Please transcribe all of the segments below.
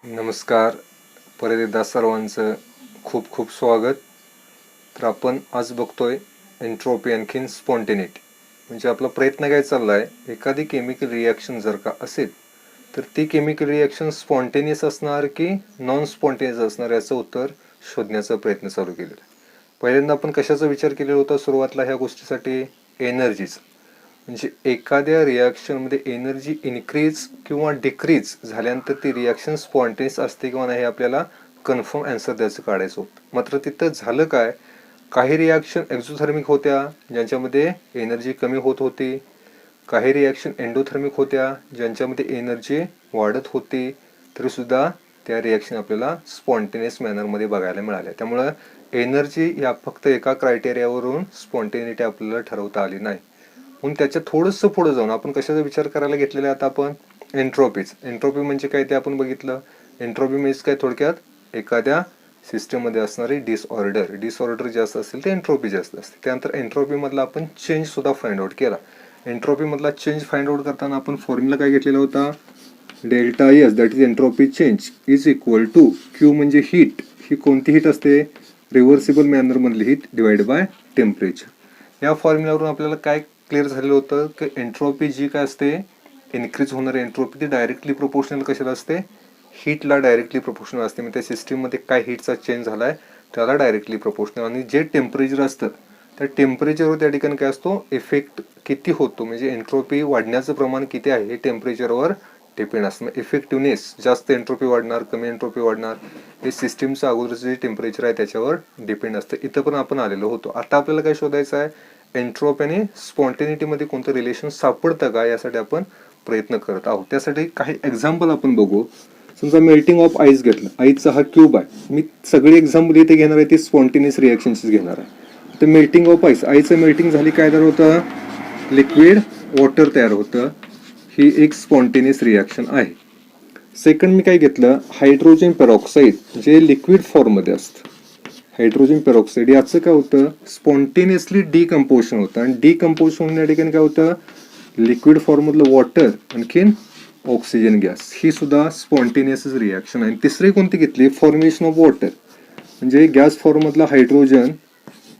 नमस्कार. परत एकदा सर्वांचं खूप खूप स्वागत. तर आपण आज बघतोय एन्ट्रोपी आणखीन स्पॉन्टेनिटी. म्हणजे आपला प्रयत्न काय चालला आहे, एखादी केमिकल रिॲक्शन जर का असेल तर ती केमिकल रिॲक्शन स्पॉन्टेनियस असणार की नॉन स्पॉन्टेनियस असणार याचं उत्तर शोधण्याचा प्रयत्न चालू केलेला आहे. पहिल्यांदा आपण कशाचा विचार केलेला होता सुरुवातीला ह्या गोष्टीसाठी? एनर्जीचा. म्हणजे एखाद्या रिॲक्शनमध्ये एनर्जी इन्क्रीज किंवा डिक्रीज झाल्यानंतर ती रिॲक्शन स्पॉन्टेनियस असते किंवा नाही आपल्याला कन्फर्म आन्सर द्यायचं काढायचं होतं. मात्र तिथं झालं काय, काही रिॲक्शन एक्झोथर्मिक होत्या ज्यांच्यामध्ये एनर्जी कमी होत होती, काही रिॲक्शन एंडोथर्मिक होत्या ज्यांच्यामध्ये एनर्जी वाढत होती, तरीसुद्धा त्या रिॲक्शन आपल्याला स्पॉन्टेनियस मॅनरमध्ये बघायला मिळाल्या. त्यामुळं एनर्जी या फक्त एका क्रायटेरियावरून स्पॉन्टेनिटी आपल्याला ठरवता आली नाही. म्हणून त्याच्या थोडंसं पुढे जाऊन आपण कशाचा विचार करायला घेतलेला आहे आता आपण? एन्ट्रोपीच. एन्ट्रोपी म्हणजे काय ते आपण बघितलं. एन्ट्रोपी म्हणजे काय थोडक्यात एखाद्या सिस्टममध्ये असणारी डिसऑर्डर जास्त असेल ते एन्ट्रोपी जास्त असते. त्यानंतर एन्ट्रोपी मधला आपण चेंज सुद्धा फाइंड आउट केला. एन्ट्रोपी मधला चेंज फाइंड आउट करताना आपण फॉर्म्युला काय घेतलेला होता? Delta S that is entropy change is equal to Q म्हणजे हीट. ही कोणती हीट असते? रिव्हर्सिबल मॅनर मधली हीट डिवाइड बाय टेम्परेचर. या फॉर्म्युल्यावरून आपल्याला काय क्लिअर झालेलं होतं की एन्ट्रोपी जी काय असते इन्क्रीज होणारी एन्ट्रोपी ती डायरेक्टली प्रोपोर्शनल कशाला असते? हीटला डायरेक्टली प्रोपोर्शनल असते. मग त्या सिस्टीममध्ये काय हीटचा चेंज झालाय त्याला डायरेक्टली प्रोपोर्शनल. आणि जे टेम्परेचर असतं त्या टेम्परेचरवर त्या ठिकाणी काय असतो इफेक्ट किती होतो, म्हणजे एन्ट्रोपी वाढण्याचं प्रमाण किती आहे हे टेम्परेचरवर डिपेंड असतं. इफेक्टिव्हनेस जास्त एन्ट्रोपी वाढणार कमी एन्ट्रोपी वाढणार हे सिस्टीमचं अगोदरचं जे टेम्परेचर आहे त्याच्यावर डिपेंड असतं. इथं पण आपण आलेलो होतो. आता आपल्याला काय शोधायचं आहे? एन्ट्रोपी आणि स्पॉन्टेनिटी मध्ये कोणतं रिलेशन सापडतं का यासाठी आपण प्रयत्न करत आहोत. त्यासाठी काही एक्झाम्पल आपण बघू. समजा मेल्टिंग ऑफ आईस घेतलं. आईसचा हा क्यूब आहे. मी सगळी एक्झाम्पल इथे घेणार आहे ती स्पॉन्टेनियस रिॲक्शनचीच घेणार आहे. तर मेल्टिंग ऑफ आईस, आईचं मेल्टिंग झाली काय तयार होतं? लिक्विड वॉटर तयार होतं. ही एक स्पॉन्टेनियस रिॲक्शन आहे. सेकंड मी काय घेतलं? हायड्रोजन पेरॉक्साईड जे लिक्विड फॉर्ममध्ये असतं. हायड्रोजन पेरॉक्साईड याचं काय होतं? स्पॉन्टेनियसली डिकम्पोजिशन होतं. आणि डिकम्पोजिशन होण्या ठिकाणी काय होतं? लिक्विड फॉर्ममधलं वॉटर आणखीन ऑक्सिजन गॅस ही सुद्धा स्पॉन्टेनियस रिॲक्शन आहे. तिसरी कोणती घेतली? Formation of water. म्हणजे गॅस फॉर्ममधला हायड्रोजन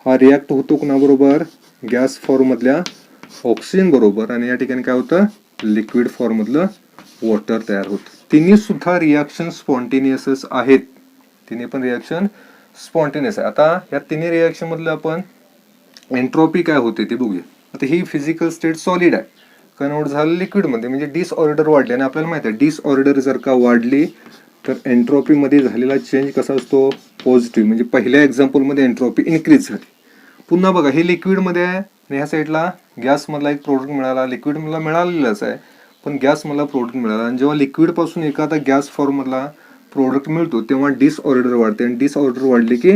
हा रिॲक्ट होतो कोणाबरोबर? गॅस फॉर्ममधल्या ऑक्सिजन बरोबर. आणि या ठिकाणी काय होतं? लिक्विड फॉर्ममधलं वॉटर तयार होतं. तिन्ही सुद्धा रिॲक्शन स्पॉन्टेनियसच आहेत. तिन्ही पण रिॲक्शन स्पॉन्टेनियस आहे. आता या तिन्ही रिॲक्शन मधलं आपण एन्ट्रोपी काय होते ते बघूया. आता ही फिजिकल स्टेट सॉलिड आहे, कन्वर्ट झालं लिक्विड मध्ये, म्हणजे डिसऑर्डर वाढली. आणि आपल्याला माहिती आहे डिसऑर्डर जर का वाढली तर एन्ट्रोपी मध्ये झालेला चेंज कसा असतो? पॉझिटिव्ह. म्हणजे पहिल्या एक्झाम्पल मध्ये एन्ट्रोपी इन्क्रीज झाली. पुन्हा बघा हे लिक्विड मध्ये आहे आणि ह्या साईडला गॅस मधला एक प्रोडक्ट मिळाला. लिक्विड मला मिळालेलाच आहे पण गॅस मला प्रोडक्ट मिळाला. आणि जेव्हा लिक्विड पासून एखादा गॅस फॉर्म मधला प्रोडक्ट मिळतो तेव्हा डिसऑर्डर वाढते. आणि डिसऑर्डर वाढली की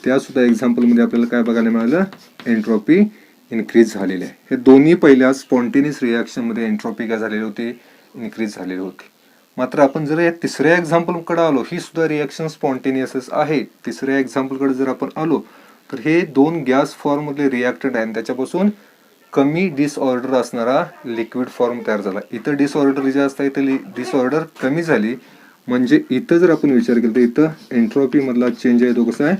त्या सुद्धा एक्झाम्पल मध्ये आपल्याला काय बघायला मिळालं? एन्ट्रोपी इन्क्रीज झालेली आहे. हे दोन्ही पहिल्या स्पॉन्टेनियस रिॲक्शन मध्ये एन्ट्रोपी काय झालेली होती? इन्क्रीज झालेली होती. मात्र आपण जर या तिसऱ्या एक्झाम्पल कडे आलो, ही सुद्धा रिॲक्शन स्पॉन्टेनियसच आहे. तिसऱ्या एक्झाम्पल कडे जर आपण आलो तर हे दोन गॅस फॉर्म मधले रिॲक्टंट आहे, त्याच्यापासून कमी डिसऑर्डर असणारा लिक्विड फॉर्म तयार झाला. इथं डिसऑर्डर जास्त आहे, इथं डिसऑर्डर कमी झाली. म्हणजे इथं जर आपण विचार केला तर इथं एन्ट्रोपी मधला चेंज आहे तो कसा आहे?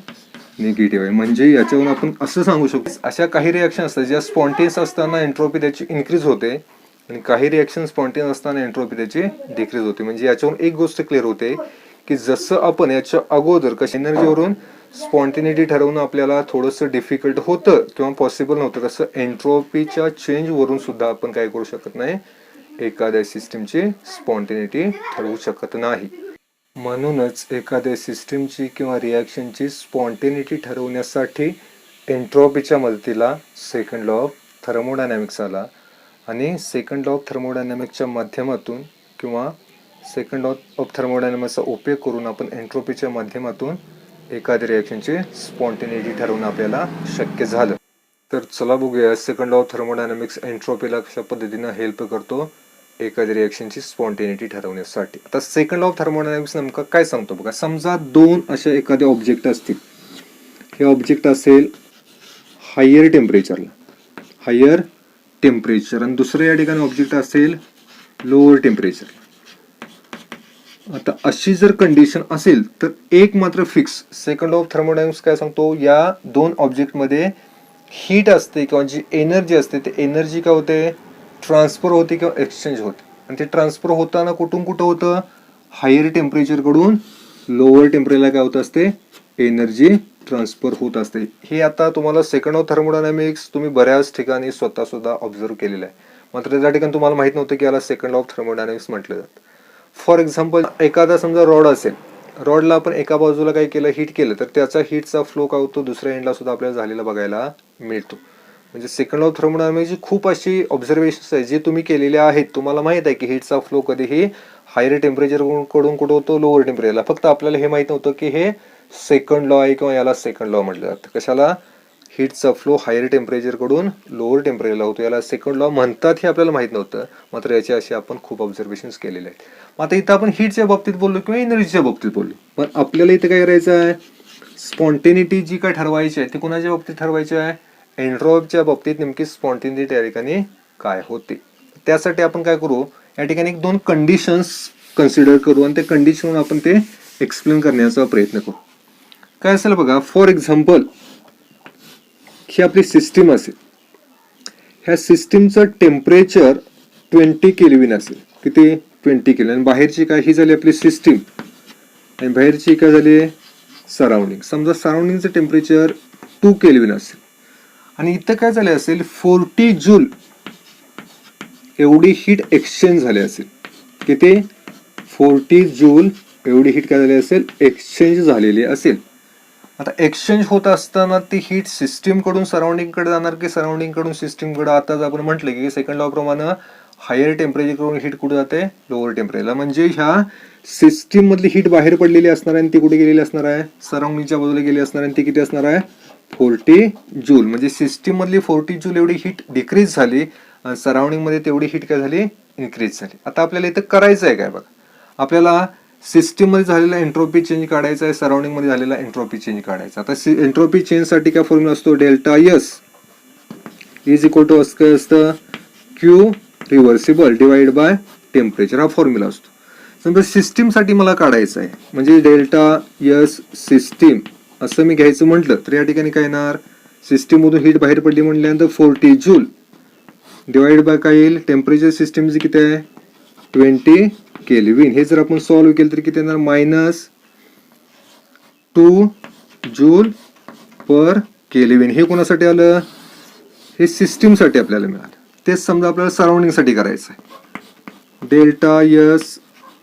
निगेटिव्ह आहे. म्हणजे याच्यावरून आपण असं सांगू शकतो अशा काही रिॲक्शन असतात ज्या स्पॉन्टेनियस असताना एन्ट्रोपी त्याची इन्क्रीज होते आणि काही रिॲक्शन स्पॉन्टेनियस असताना एन्ट्रोपी त्याची डिक्रीज होते. म्हणजे याच्यावरून एक गोष्ट क्लिअर होते की जसं आपण याच्या अगोदर कशा एनर्जीवरून स्पॉन्टेनिटी ठरवणं आपल्याला थोडंसं डिफिकल्ट होतं किंवा पॉसिबल नव्हतं, तसं एन्ट्रोपीच्या चेंज वरून सुद्धा आपण काय करू शकत नाही? एखाद्या सिस्टीमची स्पॉन्टेनिटी ठरवू शकत नाही. म्हणूनच एखाद्या सिस्टीमची किंवा रिॲक्शनची स्पॉन्टेनिटी ठरवण्यासाठी एन्ट्रोपीच्या मदतीला सेकंड लॉ ऑफ थर्मोडायनॅमिक्स आला. आणि सेकंड लॉ ऑफ थर्मोडायनॅमिक्सच्या माध्यमातून किंवा सेकंड लॉ ऑफ थर्मोडायनॅमिक्सचा उपयोग करून आपण एन्ट्रोपीच्या माध्यमातून एखाद्या रिॲक्शनची स्पॉन्टेनिटी ठरवणं आपल्याला शक्य झालं. तर चला बघूया सेकंड लॉ ऑफ थर्मोडायनॅमिक्स एन्ट्रोपीला कशा पद्धतीनं हेल्प करतो एखाद्या रिॲक्शनची स्पॉन्टेनिटी ठरवण्यासाठी. आता सेकंड लॉ ऑफ थर्मोडायनॅमिक्स नेमका काय सांगतो बघा. समजा दोन अशा एखादे ऑब्जेक्ट असतील. हे ऑब्जेक्ट असेल हायर टेम्परेचर आणि दुसरं या ठिकाणी ऑब्जेक्ट असेल लोअर टेम्परेचर. आता अशी जर कंडिशन असेल तर एक मात्र fix, second law of thermodynamics काय सांगतो, या दोन ऑब्जेक्टमध्ये हीट असते किंवा जी एनर्जी असते ते एनर्जी काय होते, ट्रान्सफर होते किंवा एक्सचेंज होते. आणि ते ट्रान्सफर होताना कुठून कुठं होतं, हायर टेम्परेचरकडून लोअर टेम्परेचरला काय होत असते, एनर्जी ट्रान्सफर होत असते. हे आता तुम्हाला सेकंड ऑफ थर्मोडायनामिक्स तुम्ही बऱ्याच ठिकाणी स्वतः सुद्धा ऑब्झर्व केलेलं आहे. मात्र त्या ठिकाणी तुम्हाला माहित नव्हतं की याला सेकंड ऑफ थर्मोडायनामिक्स म्हटलं जातं. फॉर एक्झाम्पल, एखादा समजा रॉड असेल, रॉडला आपण एका बाजूला काय केलं, हीट केलं, तर त्याचा हीटचा फ्लो काय होतो दुसऱ्या एंडला सुद्धा आपल्याला झालेला बघायला मिळतो. म्हणजे सेकंड ऑफ थर्मोडायनामिक्सची खूप अशी ऑब्झर्वेशन्स आहेत जे तुम्ही केलेले आहेत. तुम्हाला माहित आहे की हीटचा फ्लो कधीही हायर टेम्परेचर कडून कुठं होतो, लोअर टेम्परेचरला. फक्त आपल्याला हे माहित नव्हतं की हे सेकंड लॉ आहे किंवा याला सेकंड लॉ म्हटलं जातं. कशाला, हीटचा फ्लो हायर टेम्परेचर कडून लोअर टेम्परेचरला होतो, याला सेकंड लॉ म्हणतात हे आपल्याला माहित नव्हतं. मात्र याचे असे आपण खूप ऑब्झर्वेशन्स केलेले आहेत. आता इथं आपण हीटच्या बाबतीत बोललो किंवा एनर्जीच्या बाबतीत बोललो, पण आपल्याला इथं काय करायचं आहे, स्पॉन्टेनिटी जी काय ठरवायची आहे ती कोणाच्या बाबतीत ठरवायची आहे, एन्ट्रॉपीच्या बाबतीत. नेमकी स्पॉन्टेनिटी या ठिकाणी काय होते, त्यासाठी आपण काय करू, या ठिकाणी एक दोन कंडिशन्स कन्सिडर करू आणि त्या कंडिशन आपण ते एक्सप्लेन करण्याचा प्रयत्न करू. काय असेल बघा, फॉर एक्झाम्पल ही आपली सिस्टीम असेल, ह्या सिस्टीमचं टेम्परेचर 20 केल्विन असेल. किती, 20 केल्विन. आणि बाहेरची काय, ही झाली आपली सिस्टीम आणि बाहेरची काय झाली, सराउंडिंग. समजा सराउंडिंगचं टेम्परेचर 2 केल्विन असेल आणि इथं काय झाले असेल, 40 जूल एवढी हीट एक्सचेंज झाली असेल. किती, 40 जूल एवढी हीट काय झाली असेल, एक्सचेंज झालेली असेल. आता एक्सचेंज होत असताना ती हीट सिस्टीम कडून सराउंडिंग कडे जाणार की सराउंडिंग कडून सिस्टीम कडे. आता आपण म्हटलं की सेकंड लॉ प्रमाणे हायर टेम्परेचर कडून हीट कुठे जाते, लोअर टेम्परेचरला. म्हणजे ह्या सिस्टीम मधली हीट बाहेर पडलेली असणार आहे आणि ती कुठे गेलेली असणार आहे, सराउंडिंगच्या बाजूला गेली असणार आहे. आणि ती किती असणार आहे, 40 जूल. म्हणजे सिस्टीम मधली 40 जूल एवढी हीट डिक्रीज झाली आणि सराउंडिंग मध्ये तेवढी हीट काय झाली, इन्क्रीज झाली. आता आपल्याला इथं करायचं आहे काय बघा, आपल्याला सिस्टीम मध्ये झालेला एंट्रोपी चेंज काढायचा आहे, सराउंडिंग मध्ये झालेला एंट्रोपी चेंज काढायचा. आता एंट्रोपी चेंज साठी काय फॉर्म्युला असतो, delta S is equal to असतं Q reversible divide by temperature. हा फॉर्म्युला असतो. समजा सिस्टीम साठी मला काढायचं आहे, म्हणजे डेल्टा एस सिस्टीम असं मी घ्यायचं म्हटलं तर या ठिकाणी काय येणार, सिस्टीम मधून हीट बाहेर पडली म्हटल्यानंतर 40 जूल डिवाइड बाय काय येईल, टेम्परेचर सिस्टीमचं किती आहे, 20 केल्विन. हे जर आपण सॉल्व्ह केलं तर किती येणार, -2 जूल पर केल्विन. हे कोणासाठी आलं, हे सिस्टीम साठी आपल्याला मिळालं. तेच समजा आपल्याला सराउंडिंग साठी करायचं आहे, डेल्टा एस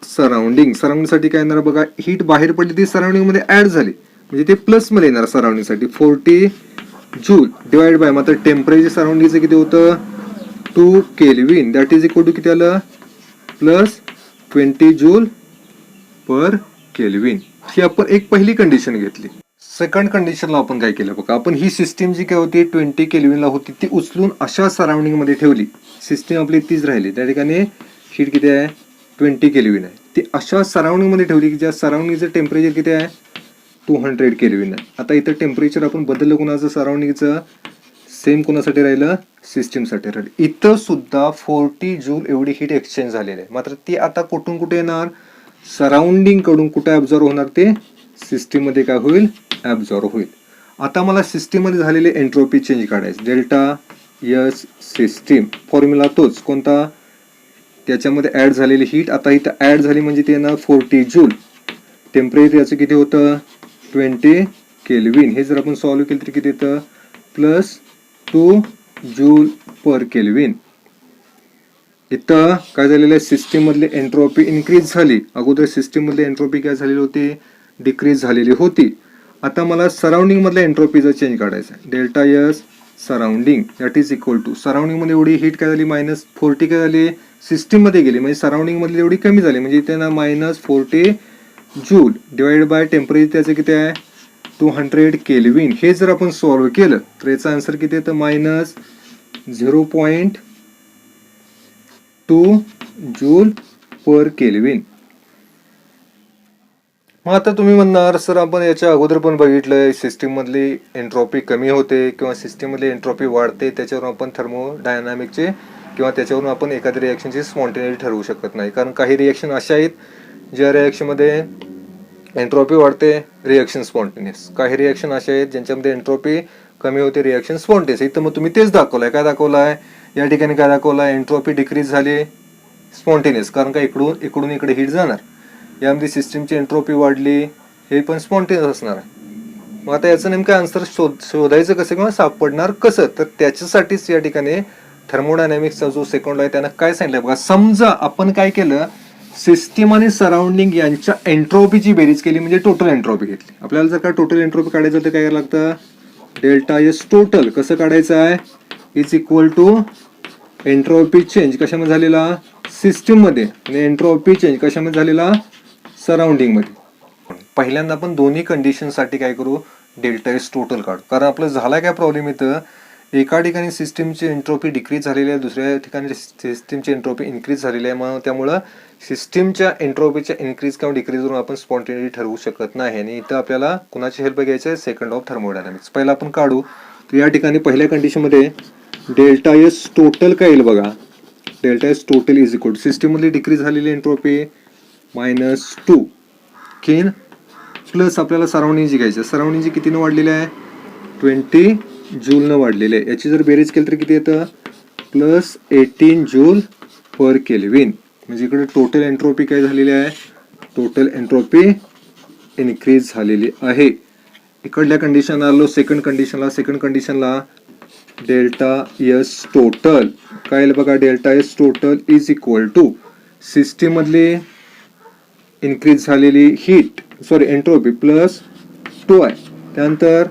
सराउंडिंग. सराउंडिंग साठी काय येणार बघा, हीट बाहेर पडली ती सराउंडिंग मध्ये ऍड झाली म्हणजे ते प्लस मध्ये येणार सराउंडिंग साठी. 40 जूल डिवाइड बाय मात्र टेम्परेचर सराउंडिंगचं किती होतं, 2 kelvin. That is equal to किती आलं, प्लस 20 जूल पर केल्विन. ही आपण एक पहिली कंडिशन घेतली. सेकंड कंडिशनला आपण काय केलं बघा, आपण ही सिस्टीम जी काय होती 20 केल्विनला होती ती उचलून अशा सराउंडिंग मध्ये ठेवली. सिस्टीम आपली तीच राहिली, त्या ठिकाणी हीट किती आहे, 20 केल्विन आहे. ती अशा सराउंडिंग मध्ये ठेवली की ज्या सराउंडिंगचं टेम्परेचर किती आहे, 200 केल्विन आहे. आता इथं टेम्परेचर आपण बदललं कोणाचं, सराउंडिंगचं. सेम कोणासाठी राहिलं, सिस्टीम साठी राहिलं. इथं सुद्धा 40 जूल एवढी हीट एक्सचेंज झालेली आहे. मात्र ती आता कुठून कुठे येणार, सराउंडिंग कडून कुठे ऍब्झॉर्व होणार, ते सिस्टीम मध्ये काय होईल, ऍब्झॉर्व होईल. आता मला सिस्टीम मध्ये झालेले एंट्रोपी चेंज काढायचं, डेल्टा एस सिस्टीम. फॉर्म्युला तोच कोणता, त्याच्यामध्ये ऍड झालेली हीट आता इथं ऍड झाली म्हणजे ते येणार 40 जूल. टेम्परेचर याचं किती होतं, 20 केल्विन. हे जर आपण सॉल्व्ह केलं तर किती येतं, प्लस 2 जूल पर केल्विन. इथं काय झालेलं आहे, सिस्टीम मधली एंट्रोपी इन्क्रीज झाली. अगोदर सिस्टीम मधली एंट्रोपी काय झालेली होती, डिक्रीज झालेली होती. आता मला सराउंडिंग मधल्या एंट्रोपीचा चेंज काढायचा आहे, delta S surrounding that is equal to. Surrounding मध्ये एवढी हीट काय झाली, -40 काय झाली, सिस्टीम मध्ये गेली म्हणजे सराउंडिंग मधली एवढी कमी झाली. म्हणजे इथे ना -40 जूल डिवाइड बाय टेम्परेचर त्याचं किती आहे, 200 केल्विन. हे जर आपण सॉल्व्ह केलं तर याचा आन्सर किती येतं, -0.2 जूल पर केल्विन. मग आता तुम्ही म्हणणार सर आपण याच्या अगोदर पण बघितलंय सिस्टीम मधली एंट्रोपी कमी होते किंवा सिस्टीम मधली एंट्रोपी वाढते, त्याच्यावरून आपण थर्मोडायनामिकचे किंवा त्याच्यावरून आपण एखाद्या रिएक्शनची स्पॉन्टेनिटी ठरवू शकत नाही. कारण काही रिएक्शन अशा आहेत ज्या रिॲक्शनमध्ये एंट्रोपी वाढते रिॲक्शन स्पॉन्टेनियस. काही रिॲक्शन असे आहेत ज्यांच्यामध्ये एंट्रोपी कमी होते रिॲक्शन स्पॉन्टेनियस. इथं मग तुम्ही तेच दाखवलंय. काय दाखवलंय या ठिकाणी? काय दाखवलंय? एंट्रोपी डिक्रीज झाली स्पॉन्टेनियस, कारण का इकडून इकडे हीट जाणार. यामध्ये सिस्टीमची एंट्रोपी वाढली, हे पण स्पॉन्टेनियस असणार आहे. मग आता याचं नेमकं आन्सर शोधायचं कसं किंवा सापडणार कसं? तर त्याच्यासाठीच या ठिकाणी थर्मोडायनॅमिक्सचा जो सेकंड लॉ आहे त्यानं काय सांगितलं बघा. समजा आपण काय केलं, सिस्टीम आणि सराउंडिंग यांच्या एंट्रोपीची बेरीज केली, म्हणजे टोटल एंट्रोपी घेतली. आपल्याला जर का टोटल एंट्रोपी काढायचं तर काय करायला लागतं? डेल्टा एस टोटल कसं काढायचं आहे? Is equal to entropy change कशामध्ये झालेला? सिस्टीम मध्ये, आणि एंट्रोपी चेंज कशामध्ये झालेला? सराउंडिंग मध्ये. पहिल्यांदा आपण दोन्ही कंडिशन साठी काय करू? डेल्टा एस टोटल काढू. कारण आपलं झाला काय प्रॉब्लेम इथं, एका ठिकाणी सिस्टीमची एंट्रोपी डिक्रीज झालेली आहे, दुसऱ्या ठिकाणी सिस्टीमची एंट्रोपी इन्क्रीज झालेली आहे. मग त्यामुळं सिस्टीमच्या एंट्रोपीच्या इन्क्रीज किंवा डिक्रीजवरून आपण स्पॉन्टेनिटी ठरवू शकत नाही. आणि इथं आपल्याला कुणाची हेल्प घ्यायची आहे? Second of thermodynamics. पहिला आपण काढू. तर या ठिकाणी पहिल्या कंडिशनमध्ये डेल्टा एस टोटल काय येईल बघा. Delta S total is equal to system मधली डिक्रीज झालेली एंट्रोपी -2 किन प्लस आपल्याला सराउंडिंगची घ्यायची. सराउंडिंगची कितीनं वाढलेली आहे? 20 जूलनं वाढलेली आहे. याची जर बेरीज केली तर किती येतं? +18 जूल पर केल्विन. म्हणजे इकडे टोटल एंट्रोपी काय झालेली आहे? टोटल एंट्रोपी इन्क्रीज झालेली आहे. इकडल्या कंडिशन आलो सेकंड कंडिशनला डेल्टा एस टोटल काय येईल बघा. Delta S total is equal to system मधली इन्क्रीज झालेली हीट एंट्रोपी +2 आहे. त्यानंतर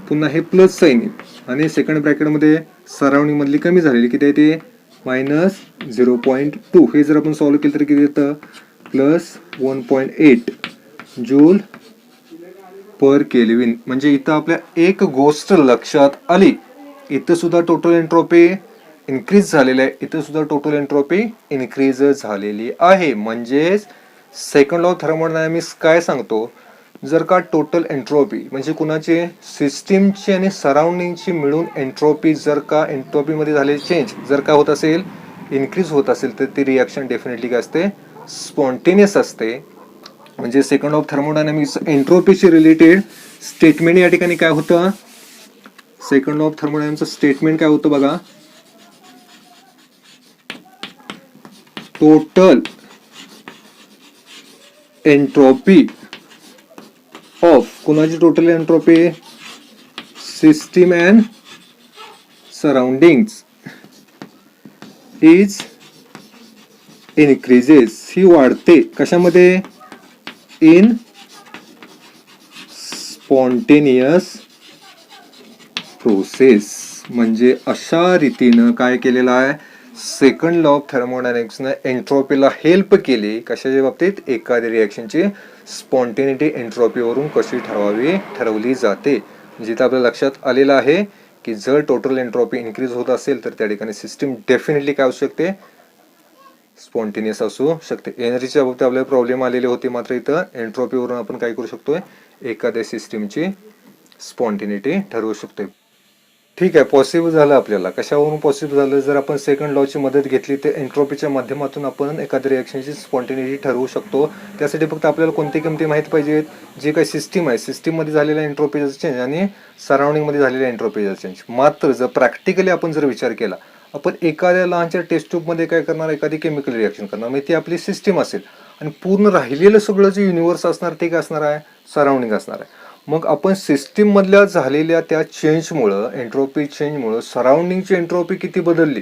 पुन्हा हे प्लस साइन आणि सेकंड ब्रॅकेटमध्ये सराउंडिंग मधली कमी झालेली किती आहे ते? -0.2. हे जर आपण सॉल्व्ह केलं तर किती येतं? +1.8 जूल पर केल्विन. म्हणजे इथं आपल्या एक गोष्ट लक्षात आली, इथं सुद्धा टोटल एंट्रोपी इन्क्रीज झालेली आहे, इथं सुद्धा टोटल एंट्रोपी इन्क्रीज झालेली आहे. म्हणजेच सेकंड लॉ ऑफ थर्मोडायनॅमिक्स काय सांगतो? जर का टोटल एंट्रोपी म्हणजे कुणाची? सिस्टीमची आणि सराउंडिंगची मिळून एंट्रोपी, जर का एंट्रोपी मध्ये झालेली चेंज जर का होत असेल, इन्क्रीज होत असेल, तर ती रिॲक्शन डेफिनेटली काय असते? स्पॉन्टेनियस असते. म्हणजे सेकंड ऑफ थर्मोडायनॅमिक्स एंट्रोपीशी रिलेटेड स्टेटमेंट या ठिकाणी काय होतं? सेकंड ऑफ थर्मोडायनॅमिक्सचं स्टेटमेंट काय होतं बघा. टोटल एंट्रोपी ऑफ कुणाची total entropy? System and surroundings is increases. ही वाढते कशामध्ये? In spontaneous process. म्हणजे अशा रीतीनं काय केलेलं आहे? सेकंड लॉ ऑफ थर्मोडायनॅमिक्सनं एंट्रोपीला हेल्प केली. कशाच्या बाबतीत? एखाद्या रिॲक्शनची स्पॉन्टेनिटी एंट्रोपीवरून कशी ठरवली जाते. जिथं आपल्या लक्षात आलेलं आहे की जर टोटल एंट्रोपी इन्क्रीज होत असेल तर त्या ठिकाणी सिस्टीम डेफिनेटली काय असू शकते? स्पॉन्टेनियस असू शकते. एनर्जीच्या बाबतीत आपल्याला प्रॉब्लेम आलेले होते, मात्र इथं एंट्रोपीवरून आपण काय करू शकतोय? एखाद्या सिस्टीमची स्पॉन्टेनिटी ठरवू शकतोय. ठीक आहे, पॉसिबल झालं आपल्याला. कशावरून पॉसिबल झालं? जर आपण सेकंड लॉची मदत घेतली तर एंट्रोपीच्या माध्यमातून आपण एखाद्या रिॲक्शनची स्पॉन्टेनिटी ठरवू शकतो. त्यासाठी फक्त आपल्याला कोणती किमती माहित पाहिजेत? जे काही सिस्टीम आहे, सिस्टीममध्ये झालेला एंट्रोपीचा चेंज आणि सराउंडिंगमध्ये झालेला एंट्रोपीचा चेंज. मात्र जर प्रॅक्टिकली आपण जर विचार केला, आपण एखाद्या लहानच्या टेस्ट ट्यूबमध्ये काय करणार? एखादी केमिकल रिॲक्शन करणार, मग ती आपली सिस्टीम असेल आणि पूर्ण राहिलेलं सगळं जे युनिव्हर्स असणार ते काय असणार आहे? सराउंडिंग असणार आहे. मग आपण सिस्टीम मधल्या झालेल्या त्या चेंजमुळं, एंट्रोपी चेंजमुळं सराउंडिंगची एंट्रोपी किती बदलली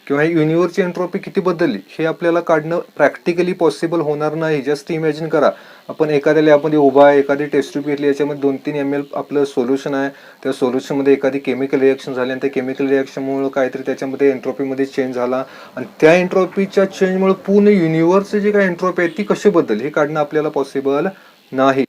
किंवा युनिव्हर्सची एंट्रोपी किती बदलली हे आपल्याला काढणं प्रॅक्टिकली पॉसिबल होणार नाही. जस्ट इमॅजिन करा, आपण एखाद्या लॅबमध्ये उभा आहे, एखादी टेस्ट ट्यूब घेतली, याच्यामध्ये 2-3 ml आपलं सोल्युशन आहे, त्या सोल्युशनमध्ये एखादी केमिकल रिॲक्शन झाली आणि त्या केमिकल रिॲक्शनमुळे काहीतरी त्याच्यामध्ये एंट्रोपीमध्ये चेंज झाला आणि त्या एंट्रोपीच्या चेंजमुळे पूर्ण युनिव्हर्सची जी काही एंट्रोपी आहे ती कशी बदलली हे काढणं आपल्याला पॉसिबल नाही.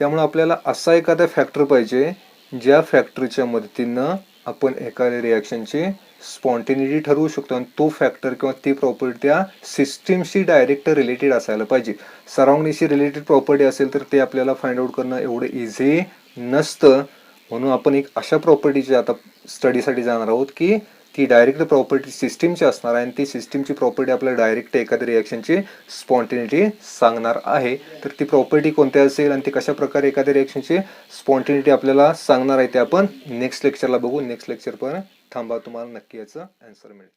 त्यामुळे आपल्याला असा एखादा फॅक्टर पाहिजे ज्या फॅक्टरच्या मदतीनं आपण एखाद्या रिॲक्शनची स्पॉन्टेनिटी ठरवू शकतो आणि तो फॅक्टर किंवा ती प्रॉपर्टी त्या सिस्टीमशी डायरेक्ट रिलेटेड असायला पाहिजे. सराउंडिंगशी रिलेटेड प्रॉपर्टी असेल तर ते आपल्याला फाइंड आउट करणं एवढं इझी नसतं. म्हणून आपण एक अशा प्रॉपर्टीची आता स्टडीसाठी जाणार आहोत की ती डायरेक्ट प्रॉपर्टी सिस्टीमची असणार आहे आणि ती सिस्टीमची प्रॉपर्टी आपल्याला डायरेक्ट एखाद्या रिॲक्शनची स्पॉन्टेनिटी सांगणार आहे. तर ती प्रॉपर्टी कोणती असेल आणि ती कशा प्रकारे एखाद्या रिॲक्शनची स्पॉन्टेनिटी आपल्याला सांगणार आहे ते आपण नेक्स्ट लेक्चरला बघू. नेक्स्ट लेक्चर पण थांबा, तुम्हाला नक्की याचं आन्सर मिळेल.